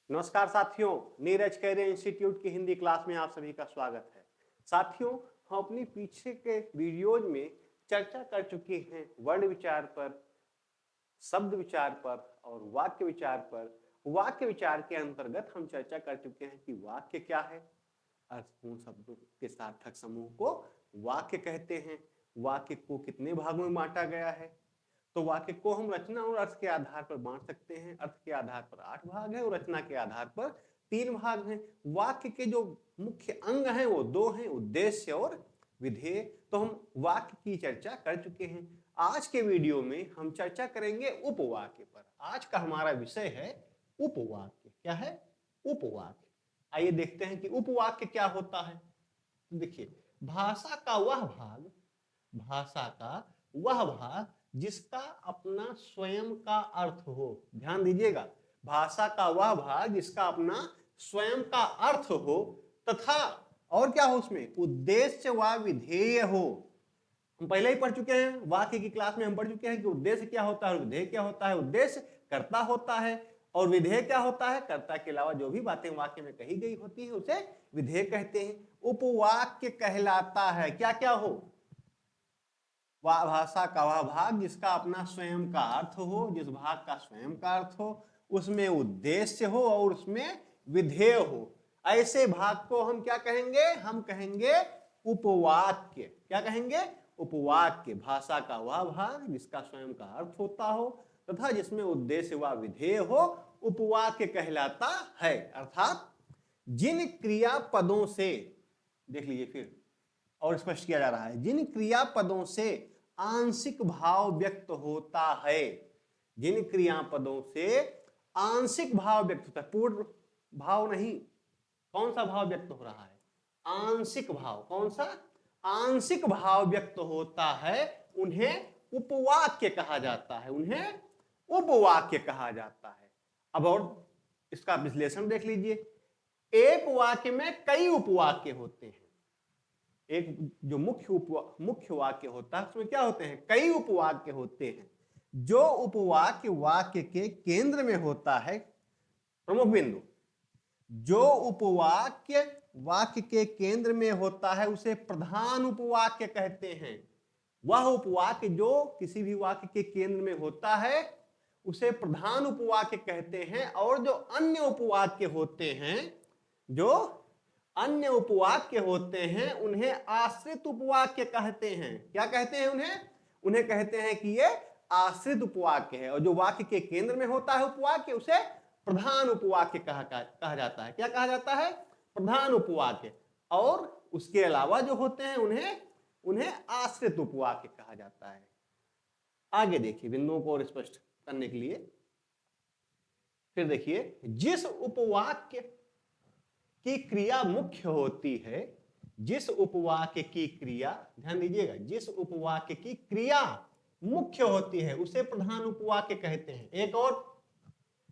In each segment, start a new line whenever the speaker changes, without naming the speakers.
नमस्कार साथियों, Neeraj career institute की हिंदी क्लास में आप सभी का स्वागत है। साथियों, हम अपनी पीछे के वीडियोज में चर्चा कर चुके हैं वर्ण विचार पर, शब्द विचार पर और वाक्य विचार पर। वाक्य विचार के अंतर्गत हम चर्चा कर चुके हैं कि वाक्य क्या है। अर्थपूर्ण शब्दों के सार्थक समूह को वाक्य कहते हैं। वाक्य को कितने भागों में बांटा गया है, तो वाक्य को हम रचना और अर्थ के आधार पर बांट सकते हैं। अर्थ के आधार पर 8 भाग है और रचना के आधार पर 3 भाग हैं। वाक्य के जो मुख्य अंग हैं वो 2 हैं, उद्देश्य और विधेय। तो हम वाक्य की चर्चा कर चुके हैं। आज के वीडियो में हम चर्चा करेंगे उपवाक्य पर। आज का हमारा विषय है उपवाक्य। क्या है? उपवाक्य। आइए देखते हैं कि उपवाक्य क्या होता है। देखिए, भाषा का वह भाग जिसका अपना स्वयं का अर्थ हो। ध्यान दीजिएगा, भाषा का वह भाग जिसका अपना स्वयं का अर्थ हो तथा और क्या हो, उसमें उद्देश्य व विधेय हो। हम पहले ही पढ़ चुके हैं, वाक्य की क्लास में हम पढ़ चुके हैं कि उद्देश्य क्या होता है और विधेय क्या होता है। उद्देश्य कर्ता होता है और विधेय क्या होता है? कर्ता के अलावा जो भी बातें वाक्य में कही गई होती है उसे विधेय कहते हैं। उपवाक्य कहलाता है क्या क्या हो? भाषा का वह भाग जिसका अपना स्वयं का अर्थ हो, जिस भाग का स्वयं का अर्थ हो, उसमें उद्देश्य हो और उसमें विधेय हो। ऐसे भाग को हम क्या कहेंगे? हम कहेंगे उपवाक्य। क्या कहेंगे? उपवाक्य। भाषा का वह भाग जिसका स्वयं का अर्थ होता हो तथा जिसमें उद्देश्य व विधेय हो, उपवाक्य कहलाता है। अर्थात जिन क्रियापदों से, देख लीजिए फिर और स्पष्ट किया जा रहा है, जिन क्रियापदों से आंशिक भाव व्यक्त होता है। जिन क्रियापदों से आंशिक भाव व्यक्त होता है, पूर्ण भाव नहीं। कौन सा भाव व्यक्त हो रहा है? आंशिक भाव। कौन सा? आंशिक भाव व्यक्त होता है, उन्हें उपवाक्य कहा जाता है। उन्हें उपवाक्य कहा जाता है। अब और इसका विश्लेषण देख लीजिए। एक वाक्य में कई उपवाक्य होते हैं। एक जो मुख्य वाक्य होता है उसमें क्या होते हैं? कई उपवाक्य होते हैं। जो उपवाक्य वाक्य के केंद्र में होता है, प्रमुख बिंदु, जो उपवाक्य वाक्य के केंद्र में होता है उसे प्रधान उपवाक्य कहते हैं। वह उपवाक्य जो किसी भी वाक्य के केंद्र में होता है उसे प्रधान उपवाक्य कहते हैं। और जो अन्य उपवाक्य होते हैं, जो अन्य उपवाक्य होते हैं, उन्हें आश्रित उपवाक्य कहते हैं। क्या कहते हैं उन्हें? उन्हें कहते हैं कि ये आश्रित उपवाक्य है। और जो वाक्य के केंद्र में होता है उपवाक्य, उसे प्रधान उपवाक्य कहा जाता है। क्या कहा जाता है? प्रधान उपवाक्य। और उसके अलावा जो होते हैं उन्हें आश्रित उपवाक्य कहा जाता है। आगे देखिए बिंदुओं को और स्पष्ट करने के लिए फिर देखिए, जिस उपवाक्य की क्रिया मुख्य होती है, जिस उपवाक्य की क्रिया, ध्यान दीजिएगा, जिस उपवाक्य की क्रिया मुख्य होती है उसे प्रधान उपवाक्य कहते हैं। एक और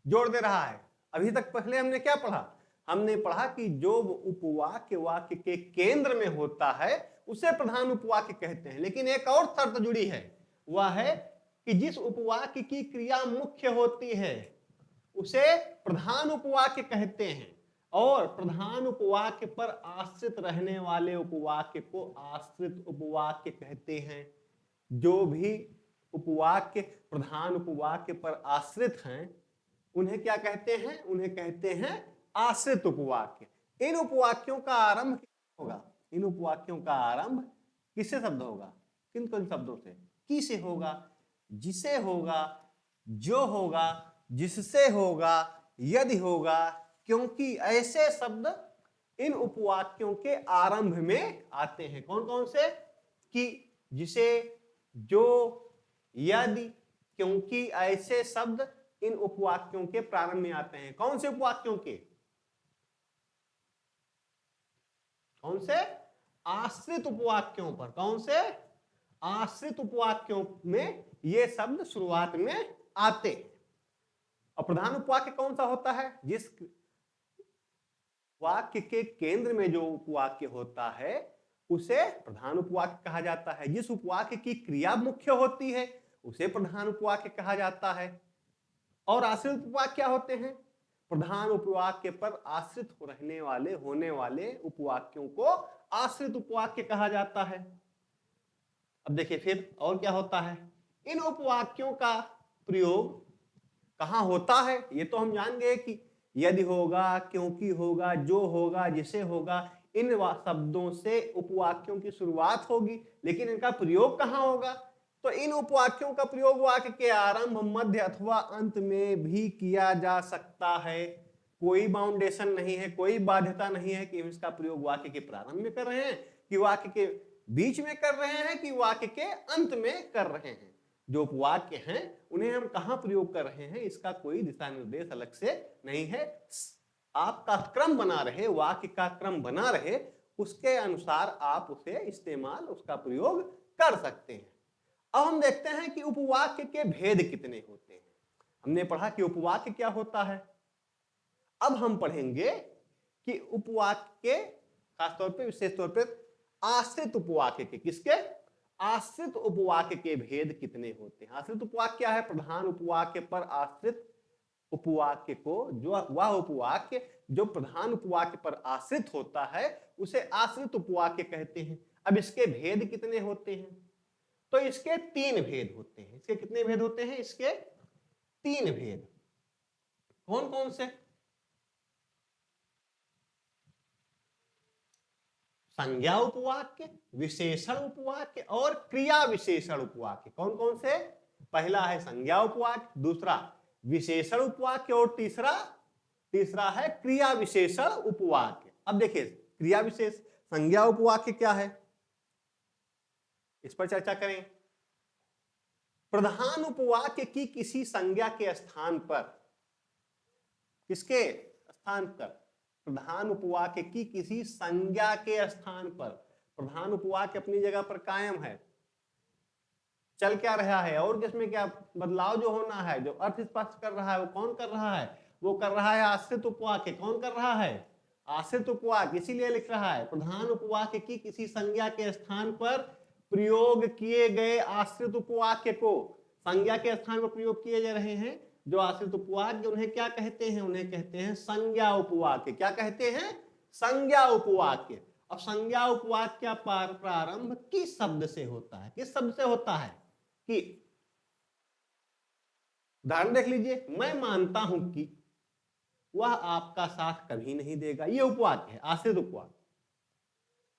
जोड़ दे रहा है। अभी तक पहले हमने क्या पढ़ा? हमने पढ़ा कि जो उपवाक्य वाक्य के केंद्र में होता है उसे प्रधान उपवाक्य कहते हैं। लेकिन एक और शर्त जुड़ी है, वह है कि जिस उपवाक्य की क्रिया मुख्य होती है उसे प्रधान उपवाक्य कहते हैं। और प्रधान उपवाक्य पर आश्रित रहने वाले उपवाक्य को आश्रित उपवाक्य कहते हैं। जो भी उपवाक्य प्रधान उपवाक्य पर आश्रित हैं उन्हें क्या कहते हैं? उन्हें कहते हैं आश्रित उपवाक्य। इन उपवाक्यों का आरंभ होगा, इन उपवाक्यों का आरंभ किससे शब्द होगा? किन किन शब्दों से? की से होगा, जिसे होगा, जो होगा, जिससे होगा, यदि होगा, क्योंकि ऐसे शब्द इन उपवाक्यों के आरंभ में आते हैं। कौन कौन से? कि, जिसे, जो, यदि, क्योंकि ऐसे शब्द इन उपवाक्यों के प्रारंभ में आते हैं। कौन से उपवाक्यों के? कौन से? आश्रित उपवाक्यों पर। कौन से? आश्रित उपवाक्यों में ये शब्द शुरुआत में आते हैं। और प्रधान उपवाक्य कौन सा होता है? जिस वाक्य के केंद्र में जो उपवाक्य होता है उसे प्रधान उपवाक्य कहा जाता है। जिस उपवाक्य की क्रिया मुख्य होती है उसे प्रधान उपवाक्य कहा जाता है। और आश्रित उपवाक्य क्या होते हैं? प्रधान उपवाक्य पर आश्रित रहने वाले होने वाले उपवाक्यों को आश्रित उपवाक्य कहा जाता है। अब देखिए फिर और क्या होता है, इन उपवाक्यों का प्रयोग कहां होता है, ये तो हम जान गए कि यदि होगा, क्योंकि होगा, जो होगा, जिसे होगा, इन शब्दों से उपवाक्यों की शुरुआत होगी, लेकिन इनका प्रयोग कहां होगा। तो इन उपवाक्यों का प्रयोग वाक्य के आरंभ, मध्य अथवा अंत में भी किया जा सकता है। कोई बाउंडेशन नहीं है, कोई बाध्यता नहीं है कि इसका प्रयोग वाक्य के प्रारंभ में कर रहे हैं, कि वाक्य के बीच में कर रहे हैं, कि वाक्य के अंत में कर रहे हैं। जो उपवाक्य हैं उन्हें हम कहां प्रयोग कर रहे हैं, इसका कोई दिशा निर्देश अलग से नहीं है। आपका क्रम बना रहे, वाक्य का क्रम बना रहे, उसके अनुसार आप उसे इस्तेमाल, उसका प्रयोग कर सकते हैं। अब हम देखते हैं कि उपवाक्य के भेद कितने होते हैं। हमने पढ़ा कि उपवाक्य क्या होता है। अब हम पढ़ेंगे कि उपवाक्य के खासतौर पे, विशेष तौर पे आश्रित उपवाक्य के, किसके, आश्रित उपवाक्य के भेद कितने होते हैं। आश्रित उपवाक्य क्या है, प्रधान उपवाक्य पर आश्रित उपवाक्य को, जो वह उपवाक्य जो प्रधान उपवाक्य पर आश्रित होता है उसे आश्रित उपवाक्य कहते हैं। अब इसके भेद कितने होते हैं, तो इसके 3 भेद होते हैं। इसके कितने भेद होते हैं, इसके 3 भेद। कौन कौन से, संज्ञा उपवाक्य, विशेषण उपवाक्य और क्रिया विशेषण उपवाक्य। कौन कौन से, पहला है संज्ञा उपवाक्य, दूसरा विशेषण उपवाक्य और तीसरा है क्रिया विशेषण उपवाक्य। अब देखिए क्रिया विशेष, संज्ञा उपवाक्य क्या है, इस पर चर्चा करें। प्रधान उपवाक्य की किसी संज्ञा के स्थान पर, किसके स्थान पर, प्रधान उपवाक्य की किसी संज्ञा के स्थान पर, प्रधान उपवाक्य अपनी जगह पर कायम है, चल क्या रहा है, और किसमें क्या बदलाव जो होना है, जो अर्थ स्पष्ट कर रहा है, वो कौन कर रहा है, वो कर रहा है आश्रित उपवाक्य। कौन कर रहा है, आश्रित उपवाक्य। इसीलिए लिख रहा है प्रधान उपवाक्य की किसी संज्ञा के स्थान पर प्रयोग किए गए आश्रित उपवाक्य को, संज्ञा के स्थान पर प्रयोग किए जा रहे हैं जो आश्रित उपवाक्य, उन्हें क्या कहते हैं, उन्हें कहते हैं संज्ञा उपवाक्य। क्या कहते हैं, संज्ञा उपवाक्य। अब संज्ञा उपवाक्य का प्रारंभ किस शब्द से होता है, किस शब्द से होता है, कि उदाहरण देख लीजिए, मैं मानता हूं कि वह आपका साथ कभी नहीं देगा, यह उपवाक्य है, आश्रित उपवाक्य।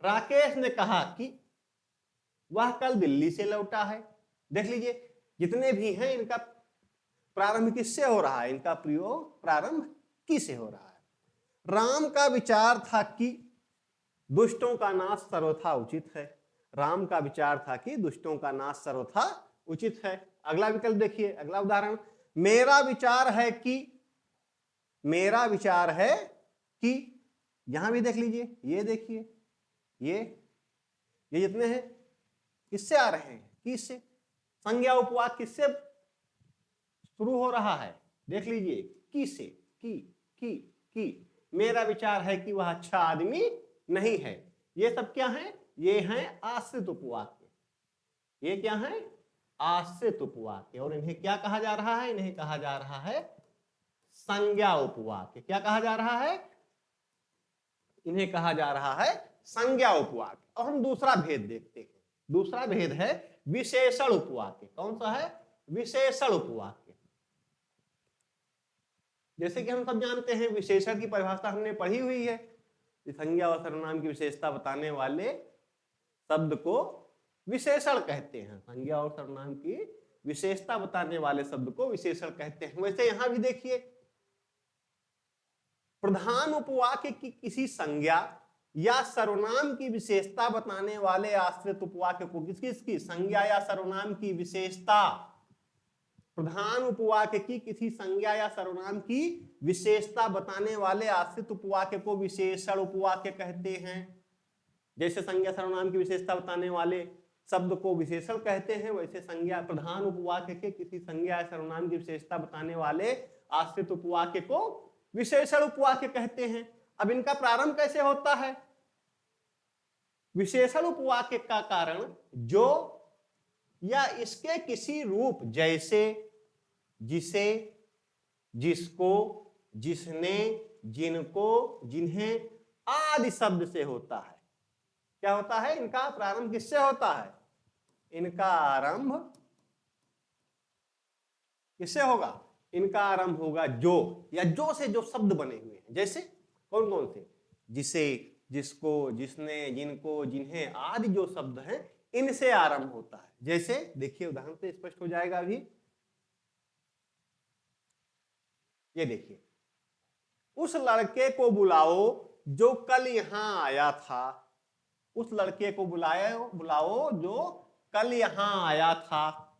राकेश ने कहा कि वह कल दिल्ली से लौटा है। देख लीजिए जितने भी हैं इनका प्रारंभ किससे हो रहा है, इनका प्रयोग प्रारंभ किससे हो रहा है। राम का विचार था कि दुष्टों का नाश सर्वथा उचित है। राम का विचार था कि दुष्टों का नाश सर्वथा उचित है। अगला विकल्प देखिए, अगला उदाहरण, मेरा विचार है कि, मेरा विचार है कि, यहां भी देख लीजिए, ये देखिए, ये जितने हैं किससे आ रहे हैं, किससे, संज्ञा उपवाक्य किससे शुरू हो रहा है, देख लीजिए, किससे, की। मेरा विचार है कि वह अच्छा आदमी नहीं है। ये सब क्या है, ये हैं आश्रित उपवाक्य। ये क्या है, आश्रित उपवाक्य। और इन्हें क्या कहा जा रहा है, इन्हें कहा जा रहा है संज्ञा उपवाक्य। क्या कहा जा रहा है, इन्हें कहा जा रहा है संज्ञा उपवाक्य। और हम दूसरा भेद देखते हैं, दूसरा भेद है विशेषण उपवाक्य। कौन सा है, विशेषण उपवाक्य। जैसे कि हम सब जानते हैं विशेषण की परिभाषा हमने पढ़ी हुई है, संज्ञा और सर्वनाम की विशेषता बताने वाले शब्द को विशेषण कहते हैं। संज्ञा और सर्वनाम की विशेषता बताने वाले शब्द को विशेषण कहते हैं। वैसे यहां भी देखिए, प्रधान उपवाक्य की किसी संज्ञा या सर्वनाम की विशेषता बताने वाले आश्रित उपवाक्य को, किसकी संज्ञा या सर्वनाम की विशेषता, प्रधान उपवाक्य की किसी संज्ञा या सर्वनाम की विशेषता बताने वाले आश्रित उपवाक्य को विशेषण उपवाक्य कहते हैं। जैसे संज्ञा सर्वनाम की विशेषता बताने वाले शब्द को विशेषण कहते हैं, वैसे संज्ञा प्रधान उपवाक्य के किसी संज्ञा या सर्वनाम की विशेषता बताने वाले आश्रित उपवाक्य को विशेषण उपवाक्य कहते हैं। अब इनका प्रारंभ कैसे होता है, विशेषण उपवाक्य का कारण जो या इसके किसी रूप, जैसे, जिसे, जिसको, जिसने, जिनको, जिन्हें आदि शब्द से होता है। क्या होता है? इनका प्रारंभ किससे होता है? इनका आरंभ किससे होगा? इनका आरंभ होगा जो, या जो से जो शब्द बने हुए हैं। जैसे कौन कौन से? जिसे, जिसको, जिसने, जिनको, जिन्हें आदि जो शब्द हैं इनसे आरंभ होता है। जैसे देखिए उदाहरण से स्पष्ट हो जाएगा अभी। ये देखिए, उस लड़के को बुलाओ जो कल यहां आया था। उस लड़के को बुलाओ जो कल यहां आया था।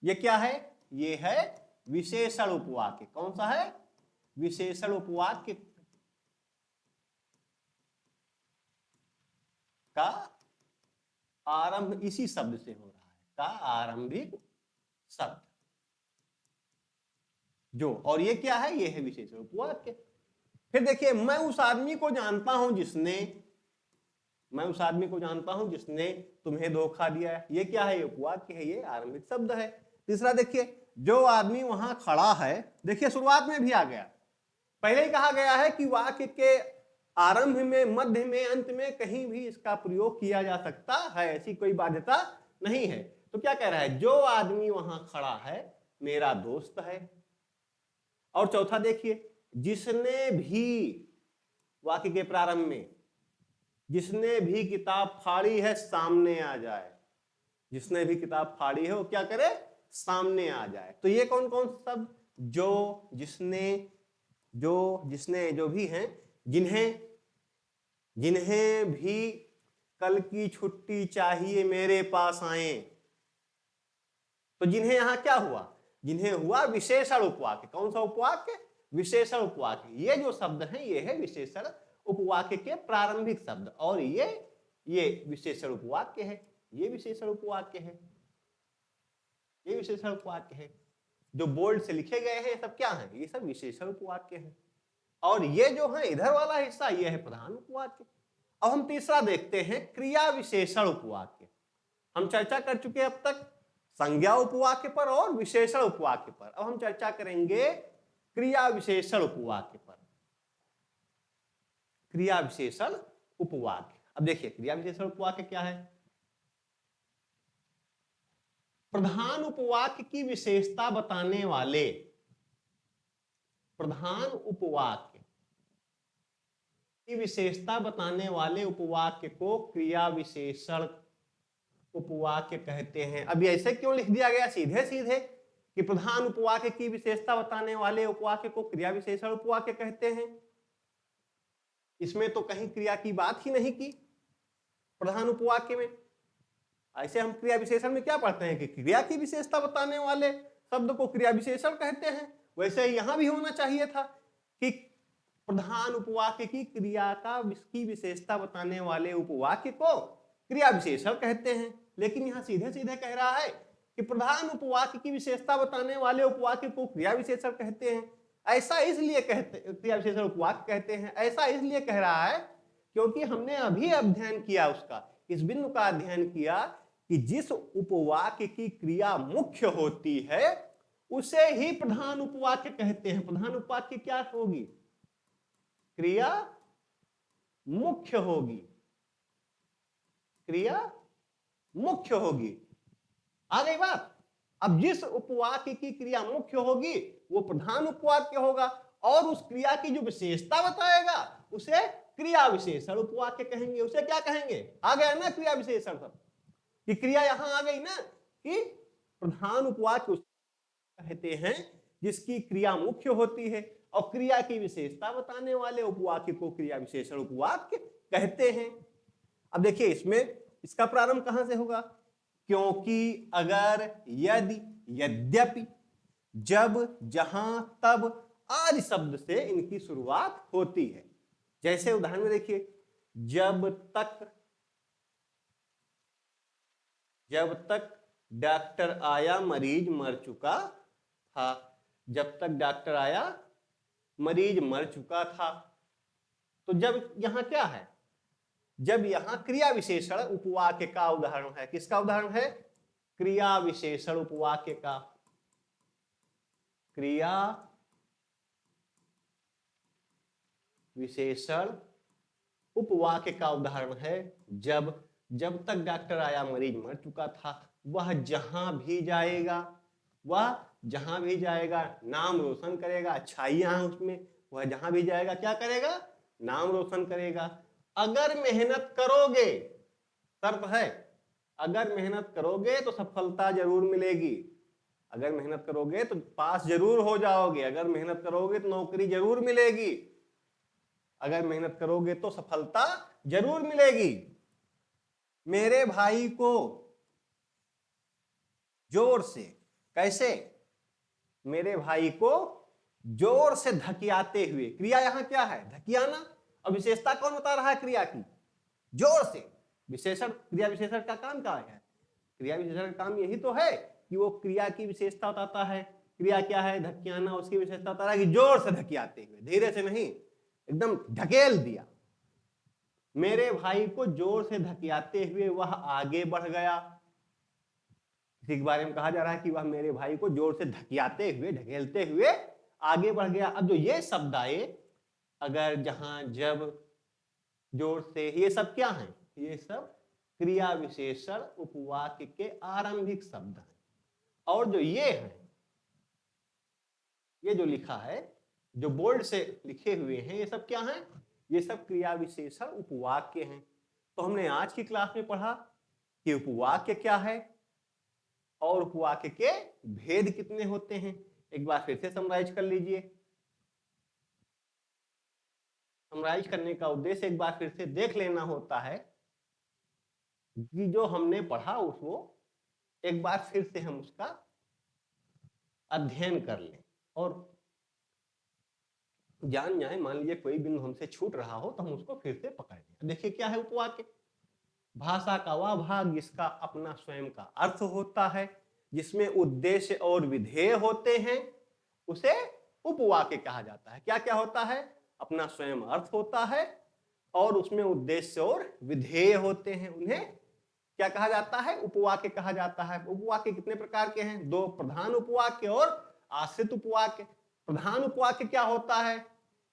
ये क्या है? ये है विशेषण उपवाक्य। कौन सा है? विशेषण उपवाक्य का आरंभ इसी शब्द से हो रहा है, का आरंभिक शब्द जो। और ये क्या है? ये है विशेषण उपवाक्य। फिर देखिए, मैं उस आदमी को जानता हूं जिसने, मैं उस आदमी को जानता हूं जिसने तुम्हें धोखा दिया है। ये क्या है? ये उपवाक्य है, ये आरंभिक शब्द है। तीसरा देखिए, जो आदमी वहां खड़ा है। देखिए शुरुआत में भी आ गया, पहले ही कहा गया है कि वाक्य के आरंभ में, मध्य में, अंत में कहीं भी इसका प्रयोग किया जा सकता है, ऐसी कोई बाध्यता नहीं है। तो क्या कह रहा है? जो आदमी वहां खड़ा है मेरा दोस्त है। और चौथा देखिए, जिसने भी, वाक्य के प्रारंभ में, जिसने भी किताब फाड़ी है सामने आ जाए। जिसने भी किताब फाड़ी है वो क्या करे? सामने आ जाए। तो ये कौन कौन शब्द? जो, जिसने, जो, जिसने, जो भी हैं, जिन्हें, जिन्हें भी कल की छुट्टी चाहिए मेरे पास आए। तो जिन्हें यहां क्या हुआ? जिन्हें हुआ विशेषण उपवाक्य। कौन सा उपवाक्य? विशेषण उपवाक्य। ये जो शब्द हैं ये है विशेषण उपवाक्य के प्रारंभिक शब्द। और ये विशेषण उपवाक्य है, ये विशेषण उपवाक्य है, ये विशेषण उपवाक्य है। जो बोल्ड से लिखे गए हैं ये सब क्या है? ये सब विशेषण उपवाक्य है। और ये जो है इधर वाला हिस्सा ये है प्रधान उपवाक्य। अब हम तीसरा देखते हैं, क्रिया विशेषण उपवाक्य। हम चर्चा कर चुके हैं अब तक संज्ञा उपवाक्य पर और विशेषण उपवाक्य पर। अब हम चर्चा करेंगे क्रिया विशेषण उपवाक्य पर। क्रिया विशेषण उपवाक्य। अब देखिए क्रिया विशेषण उपवाक्य क्या है? प्रधान उपवाक्य की विशेषता बताने वाले, प्रधान उपवाक्य की विशेषता बताने वाले उपवाक्य को क्रिया विशेषण उपवाक्य कहते हैं। अभी ऐसे क्यों लिख दिया गया सीधे सीधे कि प्रधान उपवाक्य की विशेषता बताने वाले उपवाक्य को क्रिया विशेषण उपवाक्य कहते हैं? इसमें तो कहीं क्रिया की बात ही नहीं की प्रधान उपवाक्य में। ऐसे हम क्रिया विशेषण में क्या पढ़ते हैं कि क्रिया की विशेषता बताने वाले शब्द को क्रिया विशेषण कहते हैं। वैसे यहां भी होना चाहिए था कि प्रधान उपवाक्य की क्रिया की विशेषता बताने वाले उपवाक्य को क्रिया विशेषण कहते हैं। लेकिन यहां सीधे सीधे कह रहा है कि प्रधान उपवाक्य की विशेषता बताने वाले उपवाक्य को क्रिया विशेषण कहते हैं। ऐसा इसलिए कहते, क्रिया विशेषण उपवाक्य कहते हैं, ऐसा इसलिए कह रहा है क्योंकि हमने अभी अध्ययन किया उसका, इस बिंदु का अध्ययन किया कि जिस उपवाक्य की क्रिया मुख्य होती है उसे ही प्रधान उपवाक्य कहते हैं। प्रधान उपवाक्य क्या होगी? क्रिया मुख्य होगी, क्रिया मुख्य होगी। आ गई बात? अब जिस उपवाक्य की क्रिया मुख्य होगी वो प्रधान उपवाक्य होगा, और उस क्रिया की जो विशेषता बताएगा उसे क्रिया विशेषण उपवाक्य कहेंगे। उसे क्या कहेंगे? आ गया ना क्रिया विशेषण सब कि क्रिया यहां आ गई ना कि प्रधान उपवाक्य कहते हैं जिसकी क्रिया मुख्य होती है, और क्रिया की विशेषता बताने वाले उपवाक्य को क्रिया विशेषण उपवाक्य कहते हैं। अब देखिए इसमें इसका प्रारंभ कहां से होगा? क्योंकि, अगर, यदि, यद्यपि, जब, जहां, तब आदि शब्द से इनकी शुरुआत होती है। जैसे उदाहरण में देखिए, जब तक डॉक्टर आया मरीज मर चुका था। जब तक डॉक्टर आया मरीज मर चुका था। तो जब यहां क्या है? जब यहां क्रिया विशेषण उपवाक्य का उदाहरण है। किसका उदाहरण है? क्रिया विशेषण उपवाक्य का। क्रिया विशेषण उपवाक्य का उदाहरण है जब जब तक डॉक्टर आया मरीज मर चुका था। वह जहां भी जाएगा नाम रोशन करेगा, अच्छाइयां हैं उसमें, वह जहां भी जाएगा क्या करेगा, नाम रोशन करेगा। अगर मेहनत करोगे, शर्त है, अगर मेहनत करोगे तो सफलता जरूर मिलेगी, अगर मेहनत करोगे तो पास जरूर हो जाओगे, अगर मेहनत करोगे तो नौकरी जरूर मिलेगी, अगर मेहनत करोगे तो सफलता जरूर मिलेगी। मेरे भाई को जोर से, कैसे, मेरे भाई को जोर से धकियाते हुए, क्रिया यहां क्या है, धकियाना, और विशेषता कौन बता रहा है क्रिया की, जोर से। विशेषण, क्रिया विशेषण का काम क्या है, क्रिया विशेषण का काम यही तो है कि वो क्रिया की विशेषता बताता है। क्रिया क्या है, धकियाना, उसकी विशेषता बता रहा है कि जोर से धकियाते हुए, धीरे से नहीं, एकदम ढकेल दिया। मेरे भाई को जोर से धकियाते हुए वह आगे बढ़ गया। इसी के बारे में कहा जा रहा है कि वह मेरे भाई को जोर से धकियाते हुए, ढकेलते हुए आगे बढ़ गया। अब जो ये शब्द आए, अगर, जहां, जब, जोर से, ये सब क्या है, ये सब क्रिया विशेषण उपवाक्य के आरंभिक शब्द हैं। और जो ये है, ये जो लिखा है, जो बोल्ड से लिखे हुए हैं, ये सब क्या हैं, ये सब क्रिया विशेषण उपवाक्य हैं। तो हमने आज की क्लास में पढ़ा कि उपवाक्य क्या है और उपवाक्य के भेद कितने होते हैं। एक बार फिर से समराइज कर लीजिए। समराइज करने का उद्देश्य एक बार फिर से देख लेना होता है कि जो हमने पढ़ा उसको एक बार फिर से हम उसका अध्ययन कर लें और जान जाए। मान लीजिए कोई बिंदु हमसे छूट रहा हो तो हम उसको फिर से पकड़ लें। देखिए क्या है उपवाक्य, भाषा का वह भाग जिसका अपना स्वयं का अर्थ होता है, जिसमें उद्देश्य और विधेय होते हैं, उसे उपवाक्य कहा जाता है। क्या क्या होता है, अपना स्वयं अर्थ होता है और उसमें उद्देश्य और विधेय होते हैं, उन्हें क्या कहा जाता है, उपवाक्य कहा जाता है। उपवाक्य कितने प्रकार के हैं, दो, प्रधान उपवाक्य और आश्रित उपवाक्य। प्रधान उपवाक्य क्या होता है,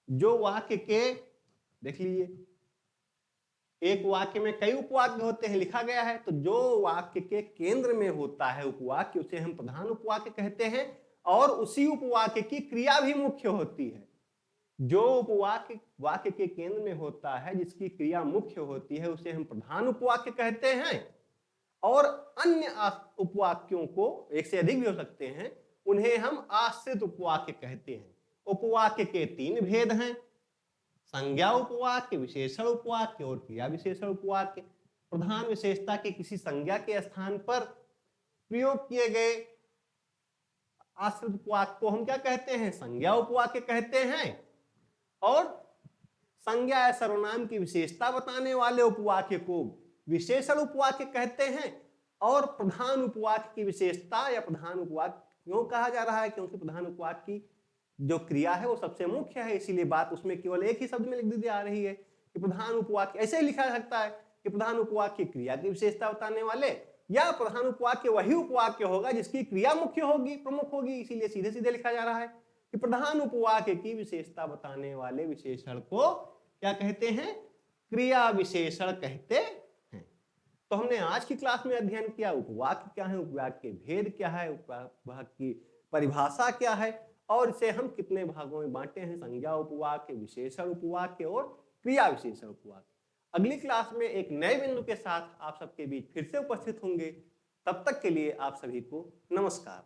जो वाक्य के, देख लीजिए, एक वाक्य में कई उपवाक्य होते हैं, लिखा गया है, तो जो वाक्य के केंद्र में होता है उपवाक्य, उसे हम प्रधान उपवाक्य कहते हैं। और उसी उपवाक्य की क्रिया भी मुख्य होती है। जो उपवाक्य वाक्य के केंद्र में होता है, जिसकी क्रिया मुख्य होती है, उसे हम प्रधान उपवाक्य कहते हैं। और अन्य उपवाक्यों को, एक से अधिक भी हो सकते हैं, उन्हें हम आश्रित उपवाक्य कहते हैं। उपवाक्य के तीन भेद हैं, संज्ञा उपवाक्य, विशेषण उपवाक्य और क्रिया विशेषण उपवाक्य। प्रधान विशेषता के किसी संज्ञा के स्थान पर प्रयोग किए गए आश्रित उपवाक्य को हम क्या कहते हैं, संज्ञा उपवाक्य कहते हैं। और संज्ञा या सर्वनाम की विशेषता बताने वाले उपवाक्य को विशेषण उपवाक्य कहते हैं। और प्रधान उपवाक्य की विशेषता या प्रधान उपवाक्य क्यों कहा जा रहा है, क्योंकि प्रधान उपवाक्य की जो क्रिया है वो सबसे मुख्य है, इसीलिए बात उसमें केवल एक ही शब्द में लिख दी जा रही है कि प्रधान उपवाक्य। ऐसे ही लिखा जा सकता है कि प्रधान उपवाक्य क्रिया की विशेषता बताने वाले, या प्रधान उपवाक्य वही उपवाक्य होगा जिसकी क्रिया मुख्य होगी, प्रमुख होगी, इसीलिए सीधे सीधे लिखा जा रहा है कि प्रधान उपवाक्य की विशेषता बताने वाले विशेषण को क्या कहते हैं, क्रिया विशेषण कहते हैं। तो हमने आज की क्लास में अध्ययन किया उपवाक्य क्या है, उपवाक्य के भेद क्या है, उपवाक्य की परिभाषा क्या है, और इसे हम कितने भागों में बांटे हैं, संज्ञा उपवाक्य, विशेषण उपवाक्य और क्रिया विशेषण उपवाक्य। अगली क्लास में एक नए बिंदु के साथ आप सबके बीच फिर से उपस्थित होंगे। तब तक के लिए आप सभी को नमस्कार।